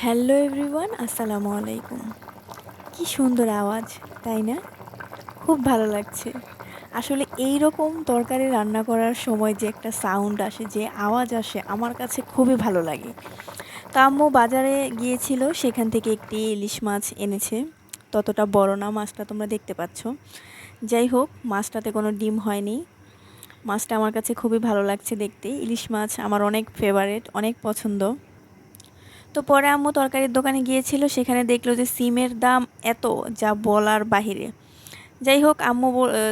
Hello everyone, আসসালামু আলাইকুম। কি সুন্দর আওয়াজ, তাই না? খুব ভালো লাগছে। আসলে এই রকম তরকারি রান্না করার সময় যে একটা সাউন্ড আসে, যে আওয়াজ আসে, আমার কাছে খুবই ভালো লাগে। তো আম্মু বাজারে গিয়েছিল, সেখান থেকে একটি ইলিশ মাছ এনেছে। ততটা বড় না, মাছটা তোমরা দেখতে পাচ্ছ। যাই হোক, মাছটাতে কোনো ডিম হয়নি। মাছটা আমার কাছে খুবই ভালো লাগছে দেখতে। ইলিশ মাছ আমার অনেক ফেভারিট, অনেক পছন্দ। তো পরে আম্মু তরকারির দোকানে গিয়েছিল, সেখানে দেখলো যে সিমের দাম এত, যা বলার বাহিরে। যাই হোক,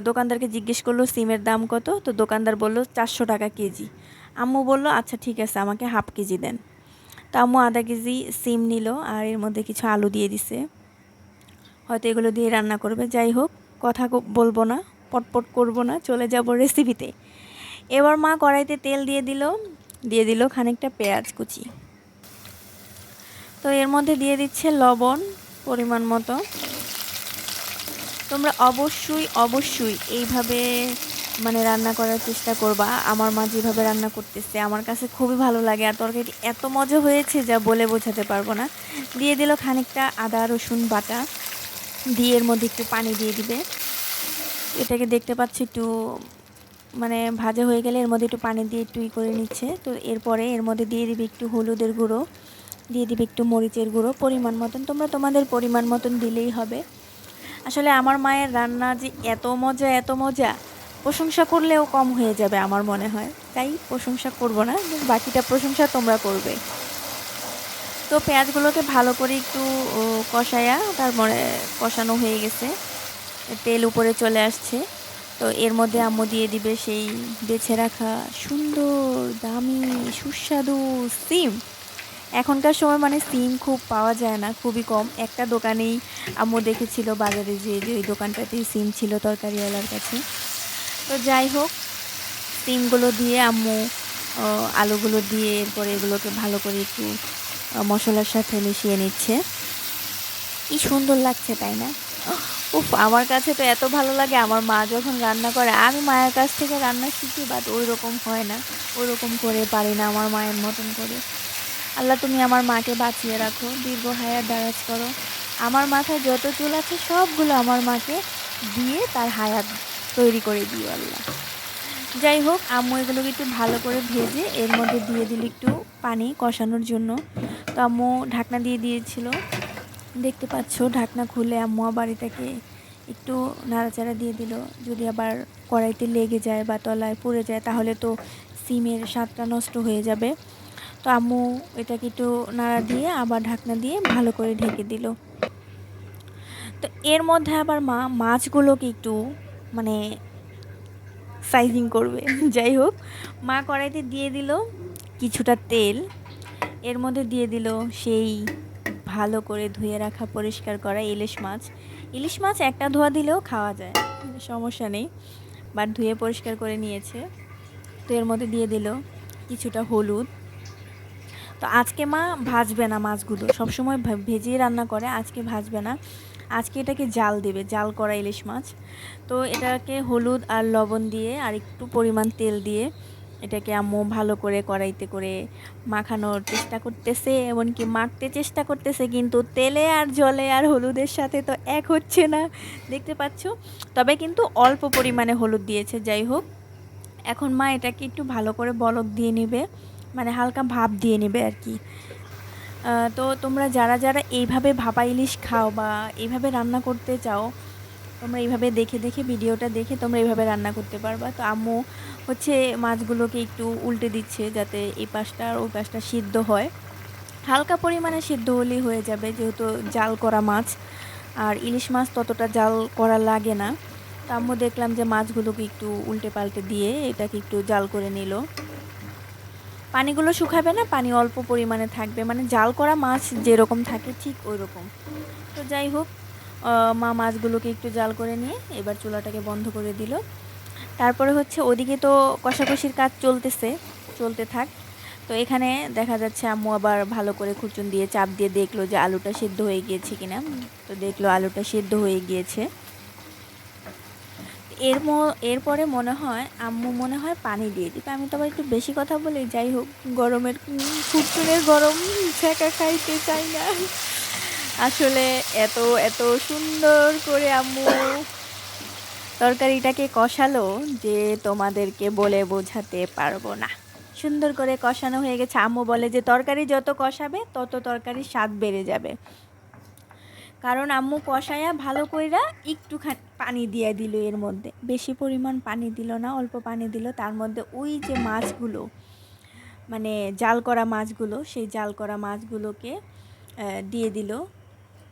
দোকানদারকে জিজ্ঞেস করলো সিমের দাম কত। তো দোকানদার বলল 400 টাকা কেজি। আম্মু বলল আচ্ছা ঠিক আছে, আমাকে হাফ কেজি দেন। তো আম্মু আধা কেজি সিম নিল, আর এর মধ্যে কিছু আলু দিয়ে দিছে। হয়তো এগুলো দিয়ে রান্না করবে। যাই হোক, বলবো না, পটপট করব না, চলে যাব রেসিপিতে। এবার মা কড়াইতে তেল দিয়ে দিল খানিকটা পেঁয়াজ কুচি। তো এর মধ্যে দিয়ে দিচ্ছে লবণ পরিমাণ মতো। তোমরা অবশ্যই এইভাবে রান্না করার চেষ্টা করবা। আমার মা যেভাবে রান্না করতেছে আমার কাছে খুবই ভালো লাগে, আর তরকারি এত মজা হয়েছে যা বলে বোঝাতে পারবো না। দিয়ে দিল খানিকটা আদা রসুন বাটা, দিয়ে এর মধ্যে একটু পানি দিয়ে দিবে। এটাকে দেখতে পাচ্ছি একটু ভাজা হয়ে গেলে এর মধ্যে একটু পানি দিয়ে একটু করে নিচ্ছে। তো এরপরে এর মধ্যে দিয়ে দিবে একটু হলুদের গুঁড়ো, দিয়ে দিবে একটু মরিচের গুঁড়ো পরিমাণ মতন। তোমরা তোমাদের পরিমাণ মতন দিলেই হবে। আসলে আমার মায়ের রান্না যে এত মজা, প্রশংসা করলেও কম হয়ে যাবে আমার মনে হয়, তাই প্রশংসা করব না, বাকিটা প্রশংসা তোমরা করবে। তো পেঁয়াজগুলোকে ভালো করে একটু কষায়া, তারপরে কষানো হয়ে গেছে, তেল উপরে চলে আসছে। তো এর মধ্যে আম্মু দিয়ে দিবে সেই বেছে রাখা সুন্দর দামি সুস্বাদু সিম। এখনকার সময় সিম খুব পাওয়া যায় না, খুবই কম। একটা দোকানেই আম্মু দেখেছিল বাজারে, যে ওই দোকানটাতেই সিম ছিল তরকারিওয়ালার কাছে। তো যাই হোক, সিমগুলো দিয়ে আম্মু আলুগুলো দিয়ে এরপরে এগুলোকে ভালো করে একটু মশলার সাথে মিশিয়ে নিচ্ছে। কি সুন্দর লাগছে, তাই না? উফ, আমার কাছে তো এত ভালো লাগে আমার মা যখন রান্না করে। আমি মায়ের কাছ থেকে রান্না শিখি, বাট ওই রকম হয় না, ওই রকম করে পারি না আমার মায়ের মতন করে। আল্লাহ তুমি আমার মাকে বাঁচিয়ে রাখো, দীর্ঘ হায়াত দারাজ করো। আমার মাথায় যত চুল আছে সবগুলো আমার মাকে দিয়ে তার হায়াত তৈরি করে দিও আল্লাহ। যাই হোক, আম্মু এগুলোকে একটু ভালো করে ভেজে এর মধ্যে দিয়ে দিল একটু পানি কষানোর জন্য। তো আম্মু ঢাকনা দিয়ে দিয়েছিল, দেখতে পাচ্ছ। ঢাকনা খুলে আম্মু আবার এটাকে একটু নাড়াচাড়া দিয়ে দিল। যদি আবার কড়াইতে লেগে যায় বা তলায় পড়ে যায় তাহলে তো সিমের স্বাদটা নষ্ট হয়ে যাবে। তো আম্মু এটাকে একটু নাড়া দিয়ে আবার ঢাকনা দিয়ে ভালো করে ঢেকে দিল। তো এর মধ্যে আবার মা মাছগুলোকে একটু মানে সাইজিং করবে। যাই হোক, মা কড়াইতে দিয়ে দিল কিছুটা তেল, এর মধ্যে দিয়ে দিল সেই ভালো করে ধুয়ে রাখা পরিষ্কার করা ইলিশ মাছ। ইলিশ মাছ একটা ধোয়া দিলেও খাওয়া যায়, সমস্যা নেই, বাট ধুয়ে পরিষ্কার করে নিয়েছে। তো এর মধ্যে দিয়ে দিল কিছুটা হলুদ। তো আজকে মা ভাজবে না মাছগুলো, সবসময় ভেজিয়ে রান্না করে, আজকে ভাজবে না। আজকে এটাকে জাল দেবে, জাল করা ইলিশ মাছ। তো এটাকে হলুদ আর লবণ দিয়ে আর একটু পরিমাণ তেল দিয়ে এটাকে আম্মু ভালো করে কড়াইতে করে মাখানোর চেষ্টা করতেছে, এমনকি মাখতে চেষ্টা করতেছে, কিন্তু তেলে আর জলে আর হলুদের সাথে তো এক হচ্ছে না, দেখতে পাচ্ছ। তবে কিন্তু অল্প পরিমাণে হলুদ দিয়েছে। যাই হোক, এখন মা এটাকে একটু ভালো করে বলক দিয়ে নেবে, হালকা ভাপ দিয়ে নেবে আর কি। তো তোমরা যারা যারা এইভাবে ভাপা ইলিশ খাও বা এইভাবে রান্না করতে চাও, তোমরা এইভাবে দেখে দেখে ভিডিওটা দেখে তোমরা এইভাবে রান্না করতে পারবা। তো আম্মু হচ্ছে মাছগুলোকে একটু উল্টে দিচ্ছে যাতে এই পাশটা আর ওই পাশটা সিদ্ধ হয়। হালকা পরিমাণে সিদ্ধ হলেই হয়ে যাবে, যেহেতু জাল করা মাছ, আর ইলিশ মাছ ততটা জাল করা লাগে না। তো আম্মু দেখলাম যে মাছগুলোকে একটু উল্টে পাল্টে দিয়ে এটাকে একটু জাল করে নিল। পানিগুলো শুকাবে না, পানি অল্প পরিমাণে থাকবে, জাল করা মাছ যেরকম থাকে ঠিক ওই রকম। তো যাই হোক, মা মাছগুলোকে একটু জাল করে নিয়ে এবার চুলাটাকে বন্ধ করে দিল। তারপরে হচ্ছে ওদিকে তো কষাকষির কাজ চলতে থাক। তো এখানে দেখা যাচ্ছে আম্মু আবার ভালো করে খুরচুন দিয়ে চাপ দিয়ে দেখলো যে আলুটা সিদ্ধ হয়ে গিয়েছে কিনা। তো দেখলো আলুটা সিদ্ধ হয়ে গিয়েছে। এরপরে মনে হয় আম্মু মনে হয় পানি দিয়ে দিবে। আমি তো আবার একটু বেশি কথা বলি। যাই হোক, গরমের ফুটফুনের গরম ছ্যাঁকা খাইতে চাই না। আসলে এত এত সুন্দর করে আম্মু তরকারিটাকে কষালো যে তোমাদেরকে বলে বোঝাতে পারবো না। সুন্দর করে কষানো হয়ে গেছে। আম্মু বলে যে তরকারি যত কষাবে তত তরকারির স্বাদ বেড়ে যাবে। কারণ আম্মু কষায়া ভালো কইরা একটুখানি পানি দিয়ে দিল, এর মধ্যে বেশি পরিমাণ পানি দিল না, অল্প পানি দিল। তার মধ্যে ওই যে মাছগুলো, মানে জাল করা মাছগুলো, সেই জাল করা মাছগুলোকে দিয়ে দিল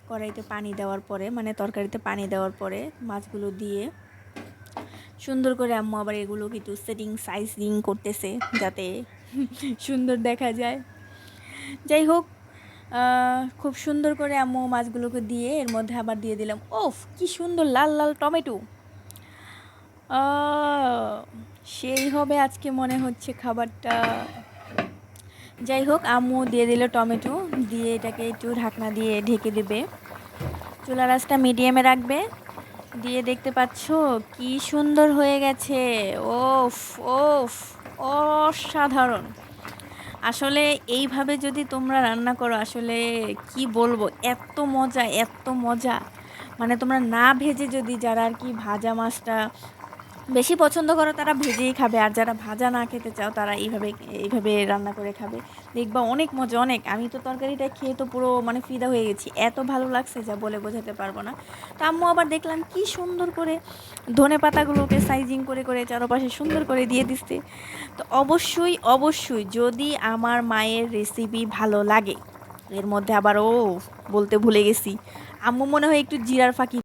কড়াইতে পানি দেওয়ার পরে, মানে তরকারিতে পানি দেওয়ার পরে মাছগুলো দিয়ে সুন্দর করে আম্মু আবার এগুলো একটু সাইজিং করতেছে যাতে সুন্দর দেখা যায়। যাই হোক, খুব সুন্দর করে আম্মু মাছগুলোকে দিয়ে এর মধ্যে আবার দিয়ে দিলাম, ওফ কি সুন্দর লাল লাল টমেটো। সেই হবে আজকে মনে হচ্ছে খাবারটা। যাই হোক, আম্মু দিয়ে দিল টমেটো, দিয়ে এটাকে একটু ঢাকনা দিয়ে ঢেকে দেবে। চুলার আঁচটা মিডিয়ামে রাখবে। দিয়ে দেখতে পাচ্ছ কি সুন্দর হয়ে গেছে। ওফ ওফ, অসাধারণ। আসলে এইভাবে যদি তোমরা রান্না করো, আসলে কি বলবো, এত মজা এত মজা। মানে তোমরা না ভেজে, যদি যারা আর কি ভাজা মাছটা বেশি পছন্দ করো তারা ভেজেই খাবে, আর যারা ভাজা না খেতে চাও তারা এইভাবে রান্না করে খাবে। দেখবা অনেক মজা, অনেক। আমি তো তরকারিটা খেয়ে তো পুরো মানে ফিদা হয়ে গেছি, এত ভালো লাগছে যা বলে বোঝাতে পারবো না। তো আম্মু আবার দেখলাম কি সুন্দর করে ধনে পাতাগুলোকে সাইজিং করে করে চারপাশে সুন্দর করে দিয়ে দিচ্ছে। তো অবশ্যই অবশ্যই যদি আমার মায়ের রেসিপি ভালো লাগে, এর মধ্যে আবার বলতে ভুলে গেছি, আম্মু মনে হয় একটু জিরার ফাঁকি